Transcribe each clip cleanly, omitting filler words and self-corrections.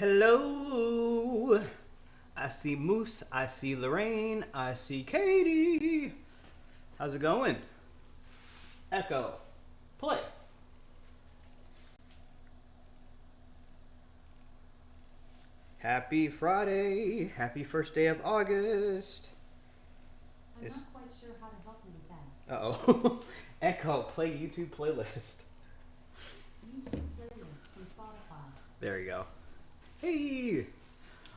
Hello. I see Moose. I see Lorraine. I see Katie. How's it going? Echo. Play. Happy Friday. Happy first day of August. I'm not quite sure how to help you with that. Uh-oh. Echo. Play YouTube playlist. YouTube playlist from Spotify. There you go. Hey.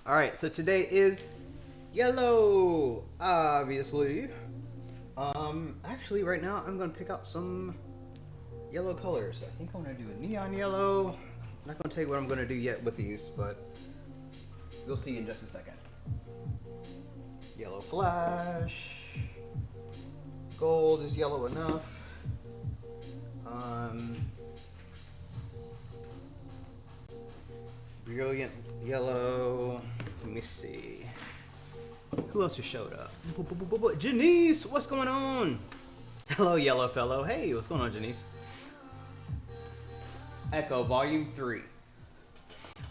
All right. So today is yellow, obviously. Actually, right now I'm gonna pick out some yellow colors. I think I'm gonna do a neon yellow. I'm not gonna tell you what I'm gonna do yet with these, but you'll see in just a second. Yellow flash. Gold is yellow enough. Brilliant yellow. Let me see. Who else just showed up? Janice, what's going on? Hello, yellow fellow. Hey, what's going on, Janice? Echo, volume 3.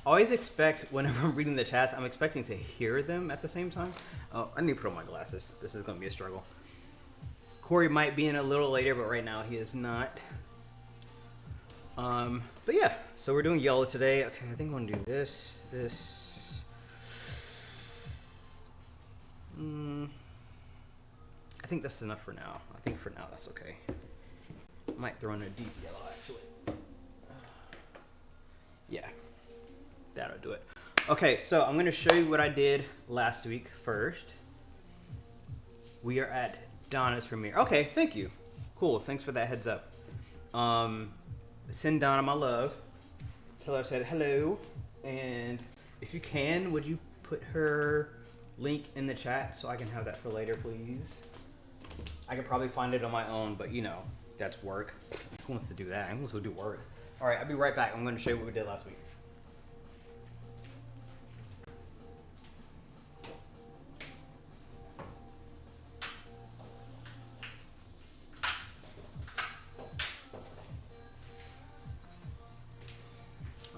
Always expect, whenever I'm reading the chats, I'm expecting to hear them at the same time. Oh, I need to put on my glasses. This is going to be a struggle. Corey might be in a little later, but right now he is not. But yeah, so we're doing yellow today. Okay, I think I'm going to do this. I think that's enough for now. I think for now that's okay. Might throw in a deep yellow actually. Yeah, that'll do it. Okay, so I'm going to show you what I did last week first. We are at Donna's premiere. Okay, thank you. Cool, thanks for that heads up. Send Donna my love. Tell her I said hello. And if you can, would you put her link in the chat so I can have that for later, please? I could probably find it on my own, but you know, that's work. Who wants to do that? Who wants to do work? All right, I'll be right back. I'm going to show you what we did last week.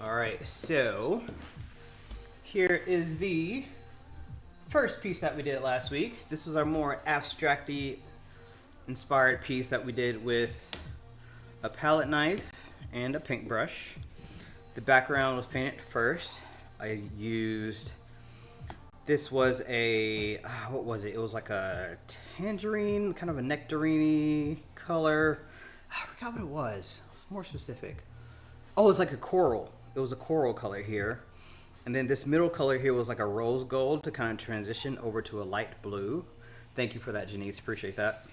All right, so here is the first piece that we did last week. This was our more abstracty inspired piece that we did with a palette knife and a paintbrush. The background was painted first. I used, this was a, what was it? It was like a tangerine, kind of a nectarine color. I forgot what it was. It was more specific. Oh, it's like a coral. It was a coral color here. And then this middle color here was like a rose gold to kind of transition over to a light blue. Thank you for that, Janice. Appreciate that.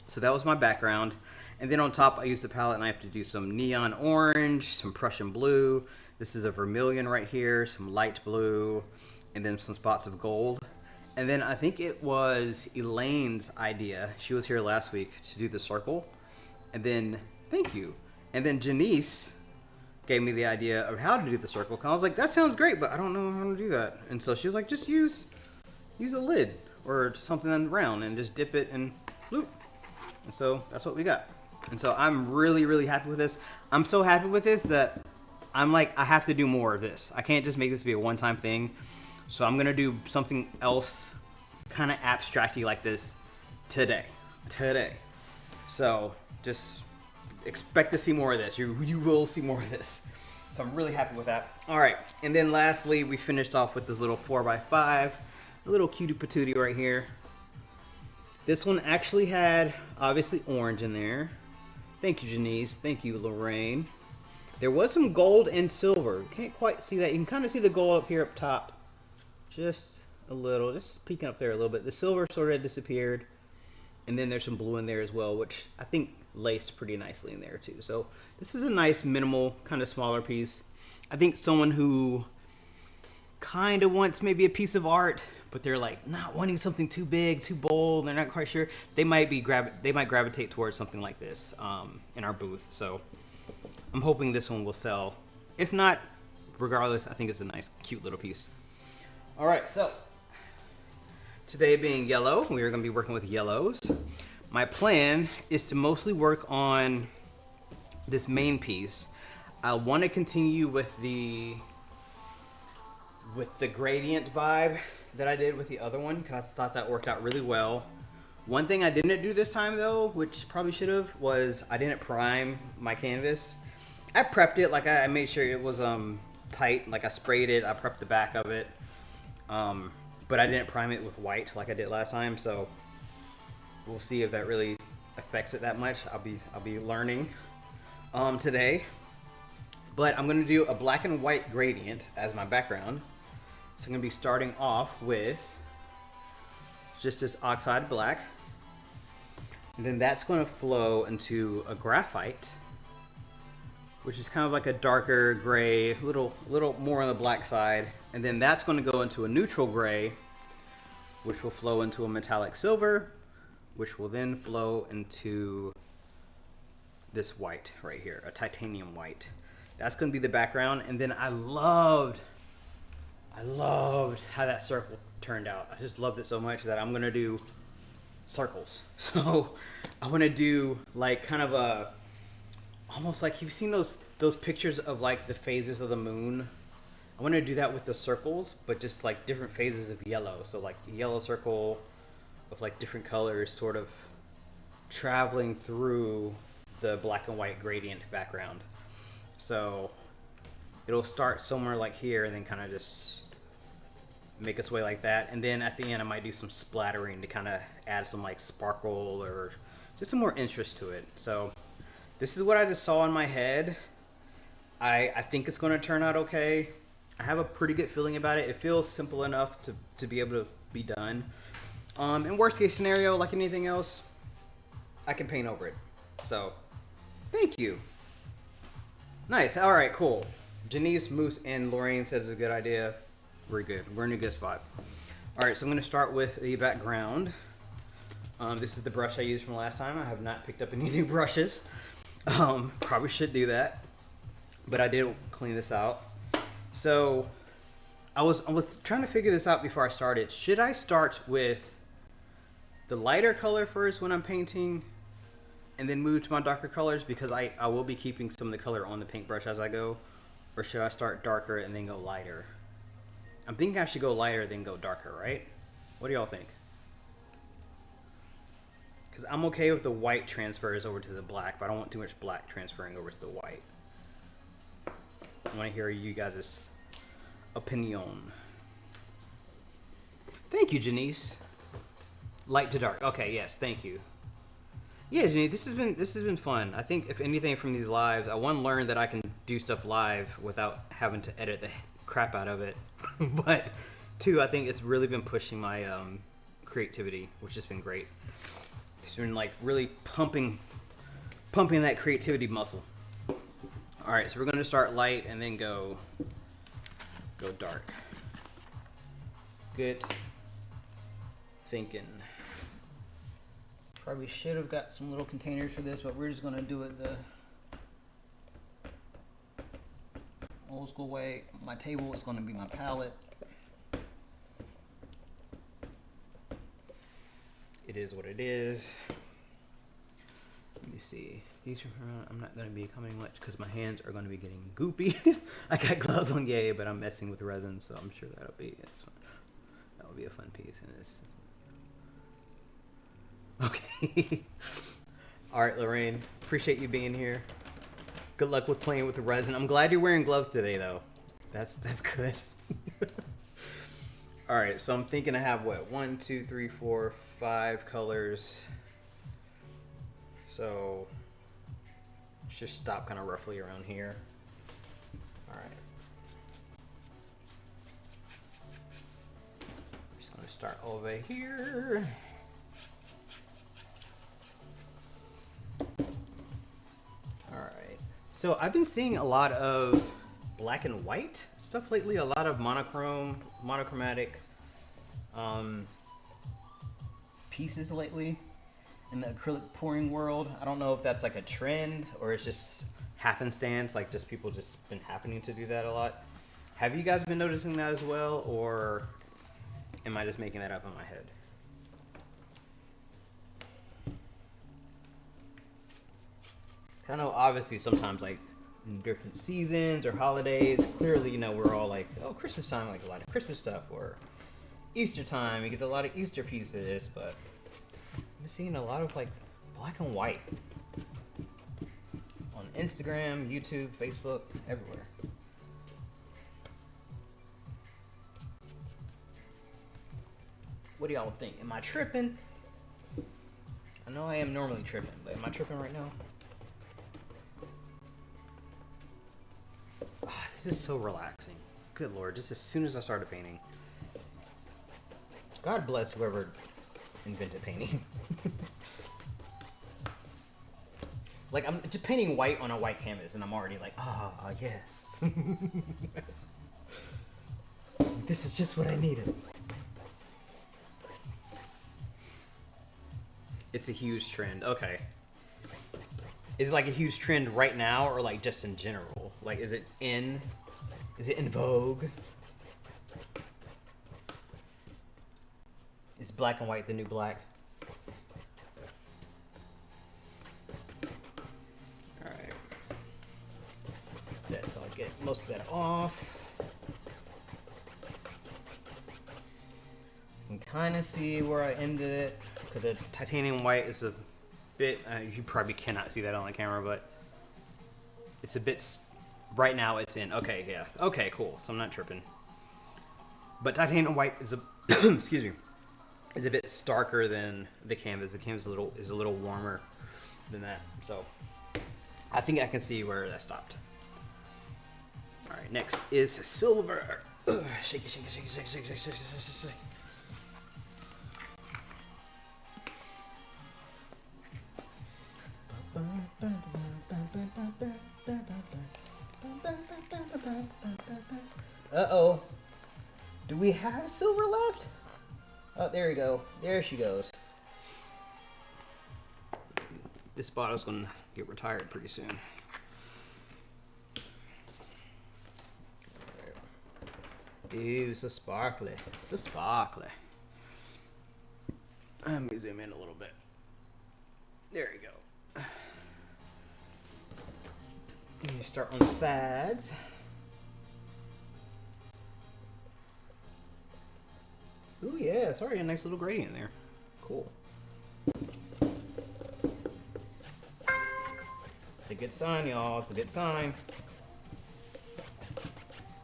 So that was my background. And then on top, I used the palette knife to do some neon orange, some Prussian blue. This is a vermilion right here, some light blue, and then some spots of gold. And then I think it was Elaine's idea. She was here last week to do the circle. And then, thank you. And then Janice gave me the idea of how to do the circle. I was like, that sounds great, but I don't know how to do that. And so she was like, just use a lid or something round and just dip it and bloop. And so that's what we got. And so I'm really, really happy with this. I'm so happy with this that I'm like, I have to do more of this. I can't just make this be a one-time thing. So I'm gonna do something else kind of abstracty like this today. So just expect to see more of this. You will see more of this. So I'm really happy with that. All right, and then lastly, we finished off with this little 4x5, a little cutie patootie right here. This one actually had obviously orange in there. Thank you, Janice. Thank you, Lorraine. There was some gold and silver. Can't quite see that. You can kind of see the gold up here up top. Just a little, just peeking up there a little bit. The silver sort of disappeared. And then there's some blue in there as well, which I think laced pretty nicely in there too. So this is a nice minimal kind of smaller piece. I think someone who kind of wants maybe a piece of art, but they're like not wanting something too big, too bold, they're not quite sure, they might gravitate towards something like this in our booth. So I'm hoping this one will sell. If not, regardless, I think it's a nice cute little piece. All right, so today being yellow, we are going to be working with yellows. My plan is to mostly work on this main piece. I want to continue with the with the gradient vibe that I did with the other one. 'Cause I thought that worked out really well. One thing I didn't do this time though, which probably should have, was I didn't prime my canvas. I prepped it, like I made sure it was tight, like I sprayed it, I prepped the back of it. But I didn't prime it with white like I did last time, so we'll see if that really affects it that much. I'll be learning today. But I'm gonna do a black and white gradient as my background. So I'm gonna be starting off with just this oxide black. And then that's gonna flow into a graphite, which is kind of like a darker gray, little more on the black side. And then that's gonna go into a neutral gray, which will flow into a metallic silver, which will then flow into this white right here, a titanium white. That's gonna be the background. And then I loved how that circle turned out. I just loved it so much that I'm gonna do circles. So I wanna do like kind of a, almost like you've seen those pictures of like the phases of the moon. I want to do that with the circles, but just like different phases of yellow. So like a yellow circle of like different colors sort of traveling through the black and white gradient background. So it'll start somewhere like here and then kind of just make its way like that. And then at the end I might do some splattering to kind of add some like sparkle or just some more interest to it. So this is what I just saw in my head. I think it's going to turn out okay. I have a pretty good feeling about it. It feels simple enough to be able to be done. In worst case scenario, like anything else, I can paint over it. So, thank you. Nice. All right, cool. Janice, Moose, and Lorraine says it's a good idea. We're good. We're in a good spot. All right, so I'm going to start with the background. This is the brush I used from last time. I have not picked up any new brushes. Probably should do that, but I did clean this out. So I was trying to figure this out before I started. Should I start with the lighter color first when I'm painting and then move to my darker colors, because I will be keeping some of the color on the paintbrush as I go? Or should I start darker and then go lighter? I'm thinking I should go lighter then go darker, right? What do y'all think? Because I'm okay with the white transfers over to the black, but I don't want too much black transferring over to the white. I want to hear you guys' opinion. Thank you, Janice. Light to dark. Okay, yes, thank you. Yeah, Janice, this has been fun. I think if anything from these lives, I one learned that I can do stuff live without having to edit the crap out of it. But two, I think it's really been pushing my creativity, which has been great. It's been like really pumping that creativity muscle. All right, so we're going to start light and then go dark. Good thinking. Probably should have got some little containers for this, but we're just going to do it the old school way. My table is going to be my palette. It is what it is. Let me see. These are, I'm not going to be coming much because my hands are going to be getting goopy. I got gloves on, yay, but I'm messing with resin, so I'm sure that'll be that will be a fun piece in this. Okay. All right, Lorraine. Appreciate you being here. Good luck with playing with the resin. I'm glad you're wearing gloves today, though. That's good. All right, so I'm thinking I have what? 1, 2, 3, 4, 5 colors. So just stop kind of roughly around here. All right. Just gonna start over here. All right. So I've been seeing a lot of black and white stuff lately. A lot of monochromatic pieces lately in the acrylic pouring world. I don't know if that's like a trend or it's just happenstance, like just people just been happening to do that a lot. Have you guys been noticing that as well, or am I just making that up in my head? I know obviously sometimes like in different seasons or holidays, clearly, you know, we're all like, oh Christmas time, like a lot of Christmas stuff, or Easter time, you get a lot of Easter pieces, but I'm seeing a lot of like black and white on Instagram, YouTube, Facebook, everywhere. What do y'all think? Am I tripping? I know I am normally tripping, but am I tripping right now? Oh, this is so relaxing. Good Lord, just as soon as I started painting. God bless whoever invented painting. Like, I'm just painting white on a white canvas, and I'm already like, yes. This is just what I needed. It's a huge trend. Okay. Is it like a huge trend right now, or like just in general? Like, is it in vogue? Is black and white the new black? Alright. So I'll get most of that off. You can kind of see where I ended it. Because the titanium white is a bit, you probably cannot see that on the camera, but it's a bit, right now it's in. Okay, yeah. Okay, cool. So I'm not tripping. But titanium white is a, excuse me, is a bit starker than the canvas. The canvas is a little warmer than that. So I think I can see where that stopped. All right, next is silver. Ugh, shake it, shake it, shake it, shake it, shake it, shake it, shake it, shake it. Uh-oh. Do we have silver left? Oh, there we go. There she goes. This bottle's gonna get retired pretty soon. Ew, so sparkly. So sparkly. Let me zoom in a little bit. There you go. And you start on the sides. Ooh, yeah, it's already a nice little gradient there. Cool. It's a good sign, y'all. It's a good sign.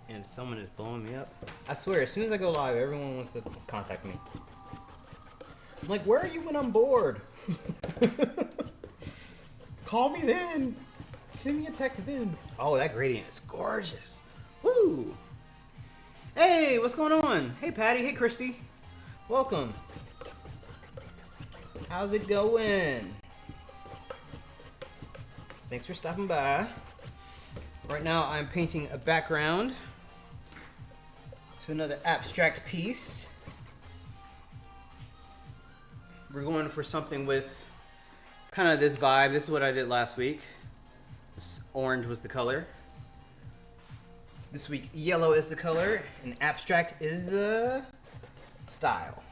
And someone is blowing me up. I swear, as soon as I go live, everyone wants to contact me. I'm like, where are you when I'm bored? Call me then. Send me a text then. Oh, that gradient is gorgeous. Woo! Hey, what's going on? Hey, Patty. Hey, Christy. Welcome. How's it going? Thanks for stopping by. Right now, I'm painting a background to another abstract piece. We're going for something with kind of this vibe. This is what I did last week. This orange was the color. This week, yellow is the color, and abstract is the style.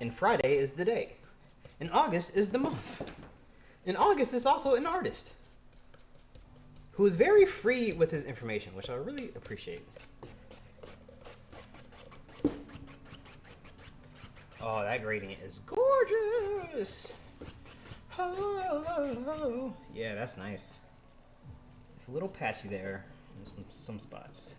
And Friday is the day. And August is the month. And August is also an artist who is very free with his information, which I really appreciate. Oh, that gradient is gorgeous. Oh, yeah, that's nice. It's a little patchy there in some spots.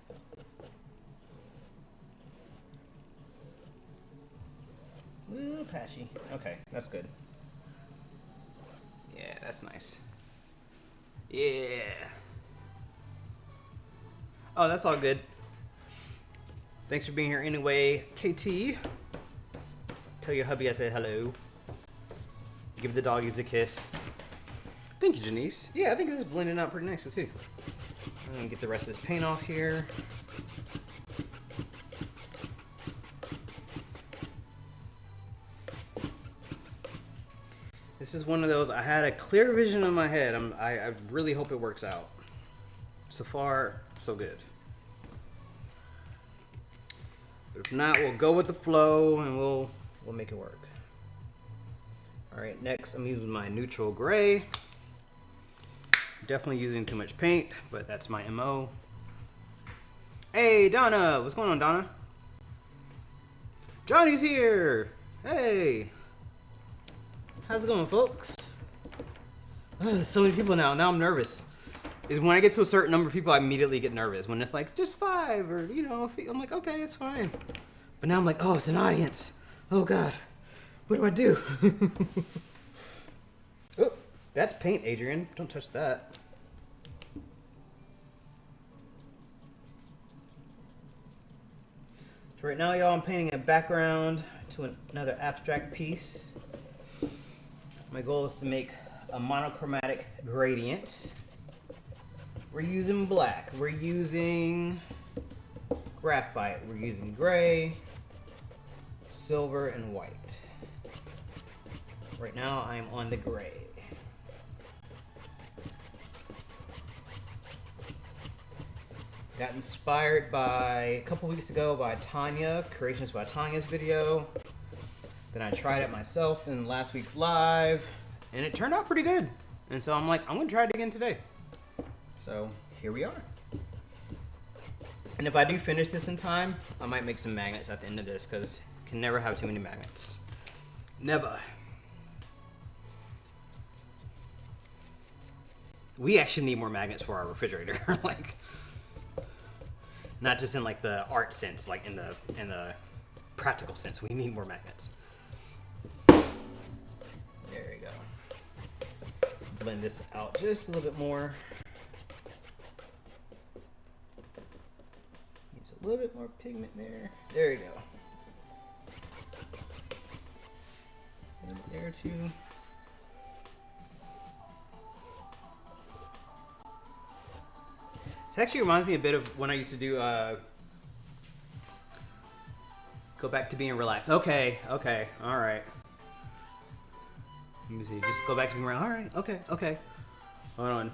A little patchy. Okay, that's good. Yeah, that's nice. Yeah. Oh, that's all good. Thanks for being here anyway, KT. Tell your hubby I said hello. Give the doggies a kiss. Thank you, Janice. Yeah, I think this is blending out pretty nicely too. I'm gonna get the rest of this paint off here. This is one of those, I had a clear vision in my head. I really hope it works out. So far, so good. But if not, we'll go with the flow and we'll make it work. All right, next I'm using my neutral gray. Definitely using too much paint, but that's my MO. Hey, Donna! What's going on, Donna? Johnny's here! Hey! How's it going, folks? So many people now. Now I'm nervous. When I get to a certain number of people, I immediately get nervous. When it's like, just 5, or, you know, I'm like, okay, it's fine. But now I'm like, oh, it's an audience. Oh, God. What do I do? Oh, that's paint, Adrian. Don't touch that. So right now, y'all, I'm painting a background to another abstract piece. My goal is to make a monochromatic gradient. We're using black. We're using graphite. We're using gray, silver, and white. Right now, I'm on the gray. Got inspired by, a couple weeks ago, by Tanya, Creations by Tanya's video. Then I tried it myself in last week's live, and it turned out pretty good. And so I'm like, I'm gonna try it again today. So here we are. And if I do finish this in time, I might make some magnets at the end of this, because you can never have too many magnets. Never. We actually need more magnets for our refrigerator. Like, not just in like the art sense, like in the practical sense. We need more magnets. There we go. Blend this out just a little bit more. Use a little bit more pigment there. There you go. A little bit there too. It actually reminds me a bit of when I used to do, go back to being relaxed. Okay, all right. Let me see, just go back to being relaxed. All right, okay. Hold on.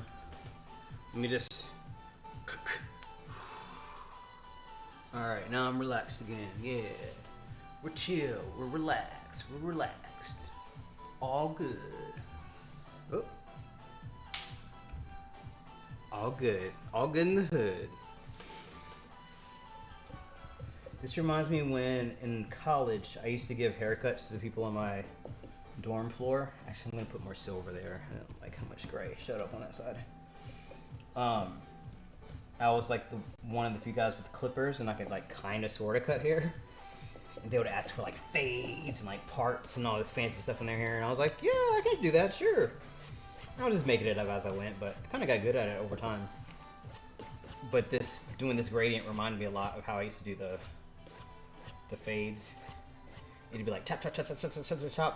Let me just, all right, now I'm relaxed again, yeah. We're chill, we're relaxed. All good. Oh. All good in the hood. This reminds me when in college I used to give haircuts to the people on my dorm floor. Actually, I'm gonna put more silver there. I don't like how much gray showed up on that side. I was like one of the few guys with clippers, and I could like kind of sort of cut hair. And they would ask for like fades and like parts and all this fancy stuff in their hair, and I was like, yeah, I can do that, sure. I was just making it up as I went, but I kind of got good at it over time. But doing this gradient reminded me a lot of how I used to do the fades. It'd be like chop,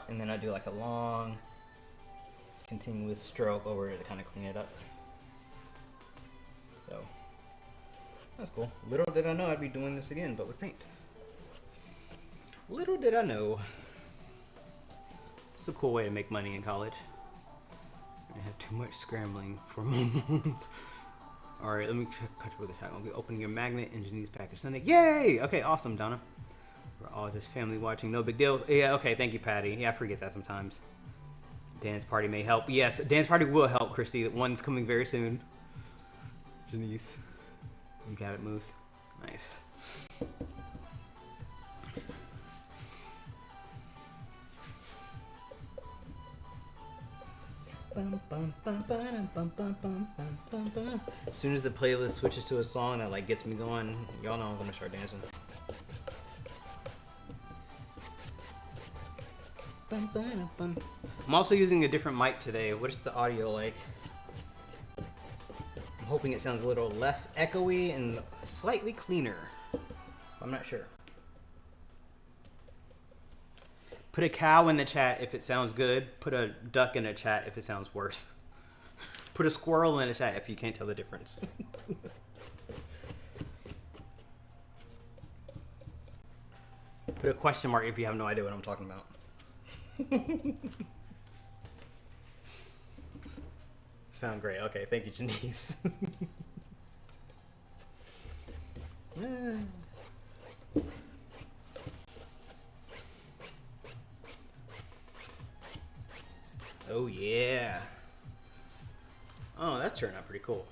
and then I'd do like a long, continuous stroke over it to kind of clean it up. So, that's cool. Little did I know I'd be doing this again, but with paint. Little did I know. It's a cool way to make money in college. I have too much scrambling for moments. Alright, let me cut you with the chat. I'll be opening your magnet in Janine's package Sunday. Yay! Okay, awesome, Donna. We're all just family watching. No big deal. Yeah, okay, thank you, Patty. Yeah, I forget that sometimes. Dance party may help. Yes, dance party will help, Christy. One's coming very soon. Janice. You got it, Moose. Nice. As soon as the playlist switches to a song that like gets me going, y'all know I'm gonna start dancing. I'm also using a different mic today. What is the audio like? I'm hoping it sounds a little less echoey and slightly cleaner. I'm not sure. Put a cow in the chat if it sounds good. Put a duck in the chat if it sounds worse. Put a squirrel in the chat if you can't tell the difference. Put a question mark if you have no idea what I'm talking about. Sound great. Okay, thank you, Janice. Oh yeah. Oh, that's turning out pretty cool.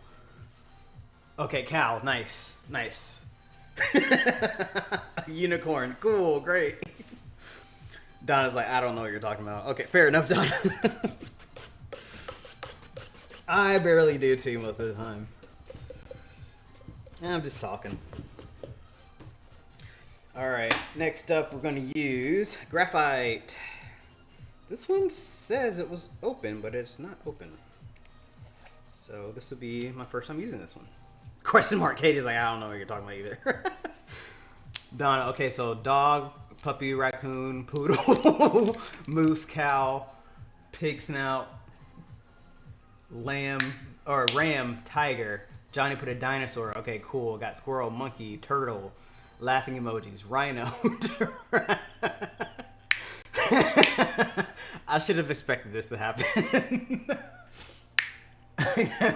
Okay, cow. Nice. Nice. Unicorn. Cool. Great. Donna's like, I don't know what you're talking about. Okay, fair enough, Donna. I barely do too most of the time. I'm just talking. Alright, next up we're going to use graphite. This one says it was open, but it's not open. So this will be my first time using this one. Question mark. Katie's like, I don't know what you're talking about either. Donna, okay, so dog, puppy, raccoon, poodle, moose, cow, pig snout, lamb, or ram, tiger. Johnny put a dinosaur. Okay, cool. Got squirrel, monkey, turtle, laughing emojis, rhino. I should have expected this to happen.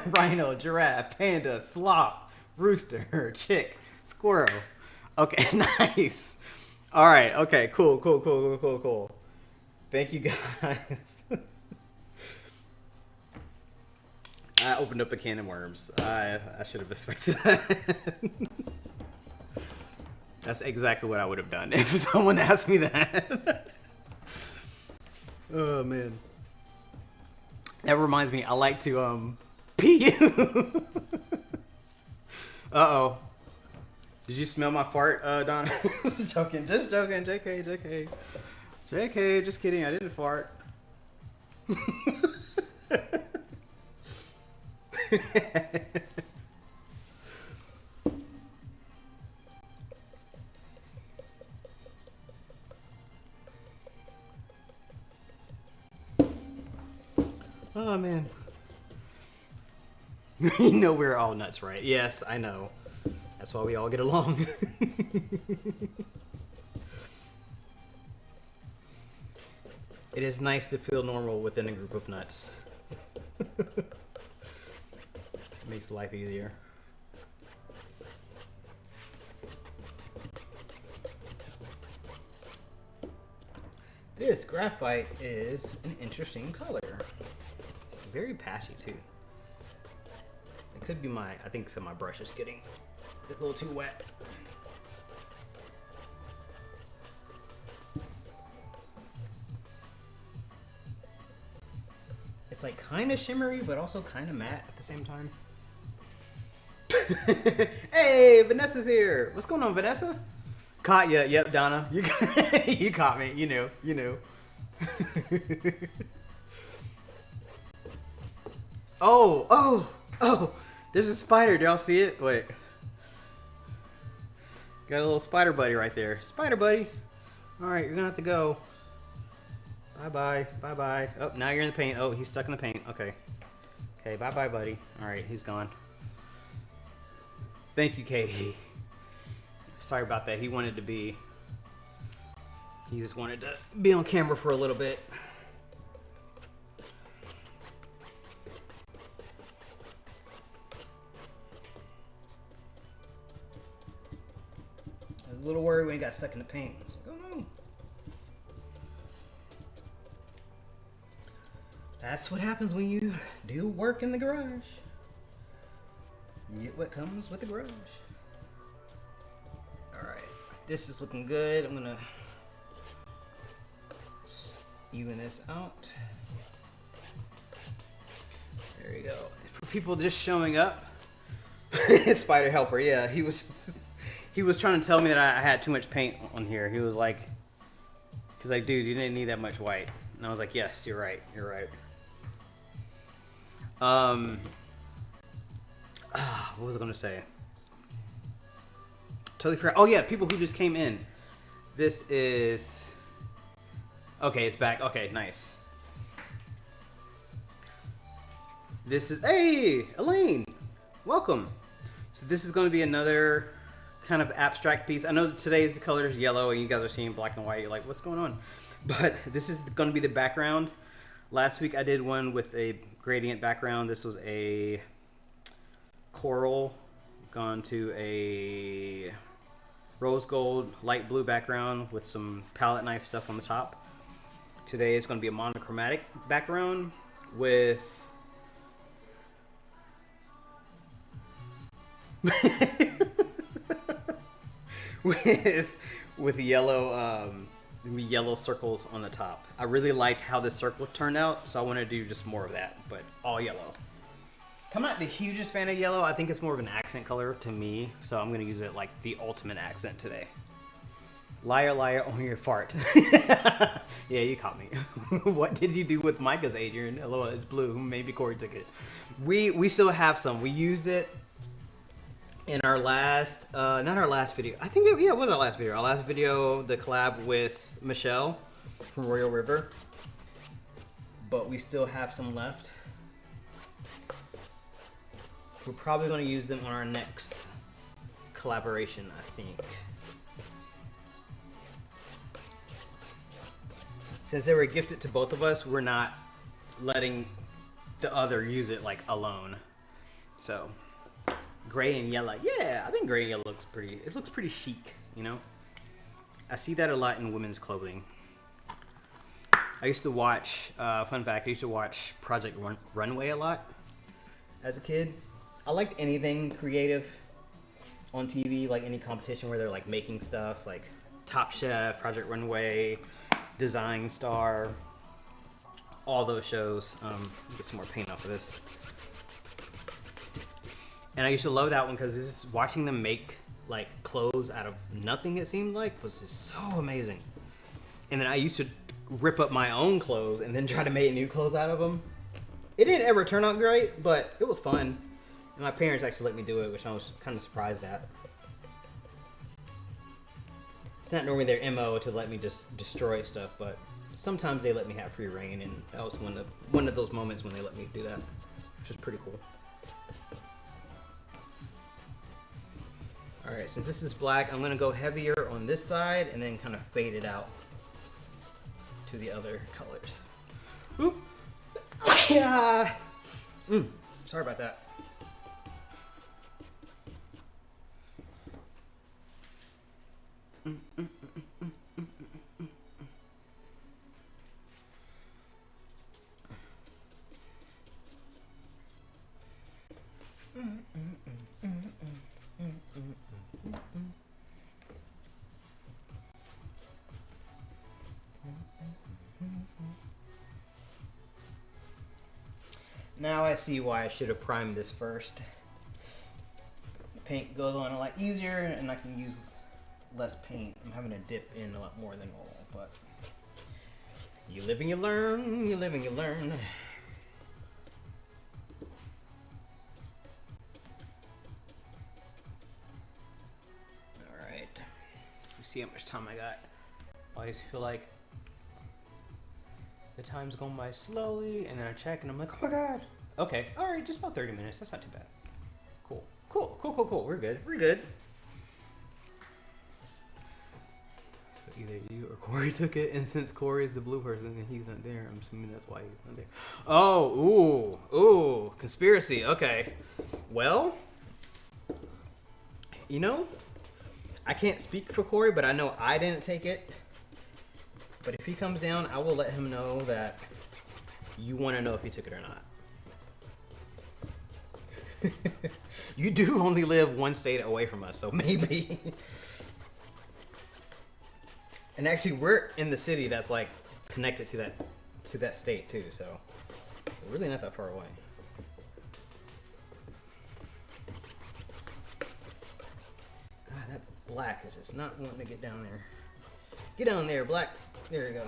Rhino, giraffe, panda, sloth, rooster, chick, squirrel. Okay, nice. All right. Okay, cool. Thank you guys. I opened up a can of worms. I should have expected that. That's exactly what I would have done if someone asked me that. Oh man. That reminds me, I like to pee you. Uh-oh. Did you smell my fart, Donna? Just joking, JK. JK, just kidding, I didn't fart. Oh man. You know we're all nuts, right? Yes, I know. That's why we all get along. It is nice to feel normal within a group of nuts. Makes life easier. This graphite is an interesting color. It's very patchy too. It could be I think my brush is getting a little too wet. It's like kind of shimmery, but also kind of matte at the same time. Hey, Vanessa's here. What's going on, Vanessa? Caught ya. Yep, Donna. You caught me. You knew. Oh. There's a spider. Do y'all see it? Wait. Got a little spider buddy right there. Spider buddy. All right, you're gonna have to go. Bye. Oh, now you're in the paint. Oh, he's stuck in the paint. Okay, bye, buddy. All right, he's gone. Thank you, Katie. Sorry about that. He just wanted to be on camera for a little bit. I was a little worried when he got stuck in the paint. I was like, oh no. That's what happens when you do work in the garage. You get what comes with the garage. Alright, this is looking good. I'm gonna even this out. There you go. For people just showing up, Spider Helper, yeah, he was trying to tell me that I had too much paint on here. He was like, dude, you didn't need that much white. And I was like, yes, you're right. What was I gonna say? Totally forgot. Oh yeah, people who just came in. This is... Okay, it's back. Okay, nice. This is... Hey, Elaine! Welcome! So this is going to be another kind of abstract piece. I know that today's color is yellow and you guys are seeing black and white. You're like, what's going on? But this is going to be the background. Last week I did one with a gradient background. This was a coral gone to a rose gold light blue background with some palette knife stuff on the top. Today it's going to be a monochromatic background with with yellow circles on the top. I really liked how this circle turned out, so I want to do just more of that, but all yellow. I'm not the hugest fan of yellow. I think it's more of an accent color to me, so I'm going to use it like the ultimate accent today. Liar, liar, on your fart. Yeah, you caught me. What did you do with Micah's, Adrian? LOL, it's blue. Maybe Corey took it. We still have some. We used it in our last, not our last video. I think it was our last video. Our last video, the collab with Michelle from Royal River. But we still have some left. We're probably going to use them on our next collaboration, I think. Since they were gifted to both of us, we're not letting the other use it like alone. So, gray and yellow. Yeah, I think gray and yellow looks pretty. It looks pretty chic, you know. I see that a lot in women's clothing. I used to watch. Fun fact: I used to watch Project Runway a lot as a kid. I liked anything creative on TV, like any competition where they're like making stuff, like Top Chef, Project Runway, Design Star, all those shows. Get some more paint off of this. And I used to love that one because just watching them make like clothes out of nothing, it seemed like, was just so amazing. And then I used to rip up my own clothes and then try to make new clothes out of them. It didn't ever turn out great, but it was fun. And my parents actually let me do it, which I was kind of surprised at. It's not normally their MO to let me just destroy stuff, but sometimes they let me have free reign, and that was one of those moments when they let me do that, which is pretty cool. Alright, since this is black, I'm going to go heavier on this side and then kind of fade it out to the other colors. Oop! Yeah. Sorry about that. Now I see why I should have primed this first. The paint goes on a lot easier and I can use less paint. I'm having to dip in a lot more than normal, but you live and you learn, you live and you learn. Alright, let me see how much time I got. I always feel like the time's going by slowly, and then I check and I'm like, oh my god. Okay, alright, just about 30 minutes. That's not too bad. Cool. We're good. So either you or Corey took it, and since Corey is the blue person and he's not there, I'm assuming that's why he's not there. Oh, ooh, conspiracy. Okay. Well, you know, I can't speak for Corey, but I know I didn't take it. But if he comes down, I will let him know that you want to know if he took it or not. You do only live one state away from us, so maybe. And actually, we're in the city that's like connected to that state too, so we're really not that far away. God, that black is just not wanting to get down there. Get down there, black. There you go.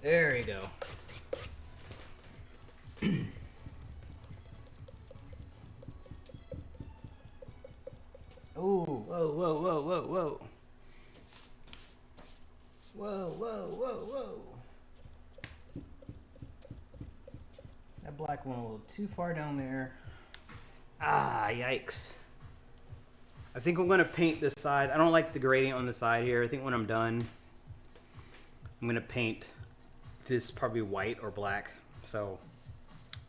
There you go. Oh, whoa. Whoa. That black one a little too far down there. Ah, yikes. I think I'm going to paint this side. I don't like the gradient on the side here. I think when I'm done, I'm going to paint this probably white or black. So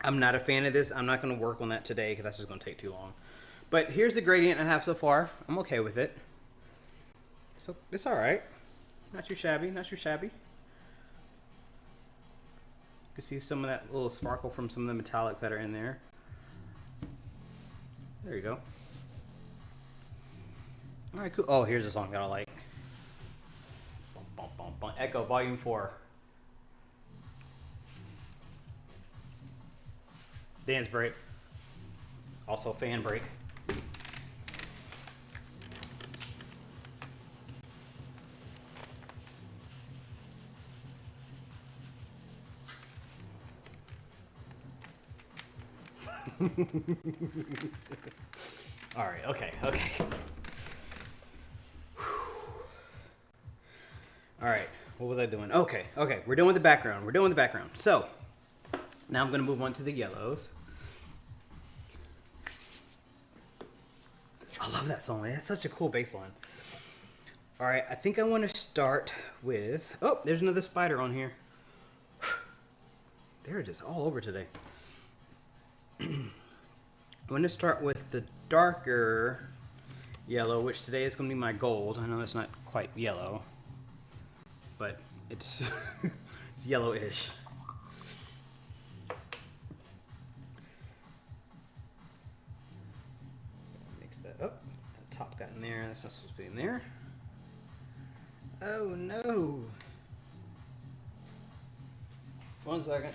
I'm not a fan of this. I'm not going to work on that today because that's just going to take too long. But here's the gradient I have so far. I'm okay with it. So it's all right. Not too shabby. can see some of that little sparkle from some of the metallics that are in there. There you go. All right, cool. Oh, here's a song that I like. Bum, bum, bum, bum. Echo Volume 4. Dance break. Also fan break. All right, okay. All right, what was I doing? Okay, we're done with the background. So, now I'm gonna move on to the yellows. I love that song. It has such a cool bass line. All right, I think I want to start with, oh, there's another spider on here. They're just all over today. I'm going to start with the darker yellow, which today is going to be my gold. I know that's not quite yellow, but it's it's yellowish. Mix that up. The top got in there. That's not supposed to be in there. Oh no! 1 second.